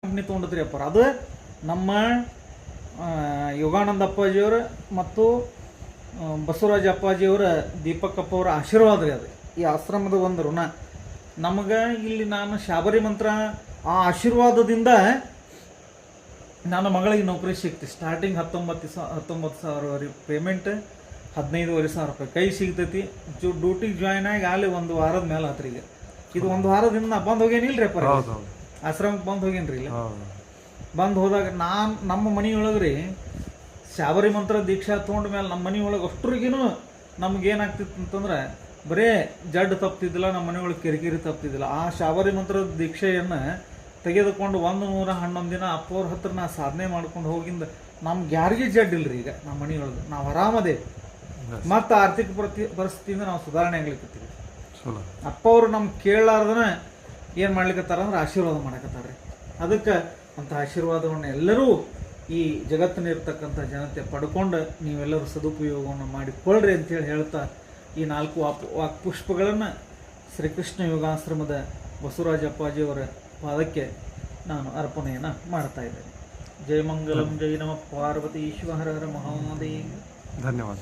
Company ತೊಗೊಂಡ್ರಿ ಅಪ್ಪ. ಅದು ನಮ್ಮ ಯೋಗಾನಂದ ಅಪ್ಪಾಜಿಯವರ ಮತ್ತು ಬಸವರಾಜ ಅಪ್ಪಾಜಿಯವರ ದೀಪಕ್ಕಪ್ಪ ಅವರ ಆಶೀರ್ವಾದ ರೀ. ಅದು ಈ ಆಶ್ರಮದ ಒಂದು ಋಣ ನಮಗೆ. ಇಲ್ಲಿ ನಾನು ಶಾಬರಿ ಮಂತ್ರ ಆ ಆಶೀರ್ವಾದದಿಂದ ನನ್ನ ಮಗಳಿಗೆ ನೌಕರಿ ಸಿಗ್ತಿ. ಸ್ಟಾರ್ಟಿಂಗ್ 19,000 ಪೇಮೆಂಟ್, 15,500 ರೂಪಾಯಿ ಕೈ ಸಿಗ್ತೈತಿ. ಡ್ಯೂಟಿಗೆ ಜಾಯ್ನ್ ಆಗಿ ಅಲ್ಲಿ 1 ವಾರದ ಮೇಲೆ ಆತ್ರಿ. ಈಗ ಇದು 1 ವಾರದಿಂದ ನಾ ಬಂದು ಹೋಗೇನಿಲ್ಲ ರೀ ಅಪ್ಪ, ಆಶ್ರಮಕ್ಕೆ ಬಂದು ಹೋಗೇನ್ರಿ. ಇಲ್ಲ ಬಂದು ಹೋದಾಗ ನಮ್ಮ ಮನೆಯೊಳಗೆ ರೀ ಶಾಬರಿ ಮಂತ್ರ ದೀಕ್ಷಾ ತೊಗೊಂಡ ಮೇಲೆ ನಮ್ಮ ಮನೆಯೊಳಗೆ ಅಷ್ಟ್ರಿಗೂ ನಮ್ಗೇನಾಗ್ತಿತ್ತು ಅಂತಂದ್ರೆ ಬರೇ ಜಡ್ ತಪ್ತಿದ್ದಿಲ್ಲ, ನಮ್ಮ ಮನೆಯೊಳಗೆ ಕಿರಿಕಿರಿ ತಪ್ತಿದ್ದಿಲ್ಲ. ಆ ಶಾಬರಿ ಮಂತ್ರದ ದೀಕ್ಷೆಯನ್ನು ತೆಗೆದುಕೊಂಡು 111 ದಿನ ಅಪ್ಪವ್ರ ಹತ್ರ ನಾ ಸಾಧನೆ ಮಾಡ್ಕೊಂಡು ಹೋಗಿಂದ ನಮ್ಗೆ ಯಾರಿಗೂ ಜಡ್ ಇಲ್ರಿ. ಈಗ ನಮ್ಮ ಮನೆಯೊಳಗೆ ನಾವು ಆರಾಮದೇವಿ. ಮತ್ತು ಆರ್ಥಿಕ ಪರಿಸ್ಥಿತಿಯಿಂದ ನಾವು ಸುಧಾರಣೆ ಆಗ್ಲಿಕ್ಕತ್ತೀವಿ. ಅಪ್ಪ ಅವರು ನಮ್ಗೆ ಕೇಳಲಾರ್ದನ ಏನು ಮಾಡ್ಲಿಕ್ಕತ್ತಾರ ಅಂದ್ರೆ ಆಶೀರ್ವಾದ ಮಾಡಕತ್ತಾರ್ರಿ. ಅದಕ್ಕೆ ಅಂಥ ಆಶೀರ್ವಾದವನ್ನು ಎಲ್ಲರೂ ಈ ಜಗತ್ತಿನಿರ್ತಕ್ಕಂಥ ಜನತೆ ಪಡ್ಕೊಂಡು ನೀವೆಲ್ಲರೂ ಸದುಪಯೋಗವನ್ನು ಮಾಡಿಕೊಳ್ಳ್ರಿ ಅಂತೇಳಿ ಹೇಳ್ತಾ ಈ 4 ವಾಕ್ಪುಷ್ಪಗಳನ್ನು ಶ್ರೀಕೃಷ್ಣ ಯೋಗಾಶ್ರಮದ ಬಸವರಾಜ ಅಪ್ಪಾಜಿಯವರ ಪಾದಕ್ಕೆ ನಾನು ಅರ್ಪಣೆಯನ್ನು ಮಾಡ್ತಾ ಇದ್ದೇನೆ. ಜಯ ಮಂಗಲಂ, ಜೈ ನಮ ಪಾರ್ವತೀಶ್ವರ ಹರ ಮಹಾದೇವ. ಧನ್ಯವಾದ.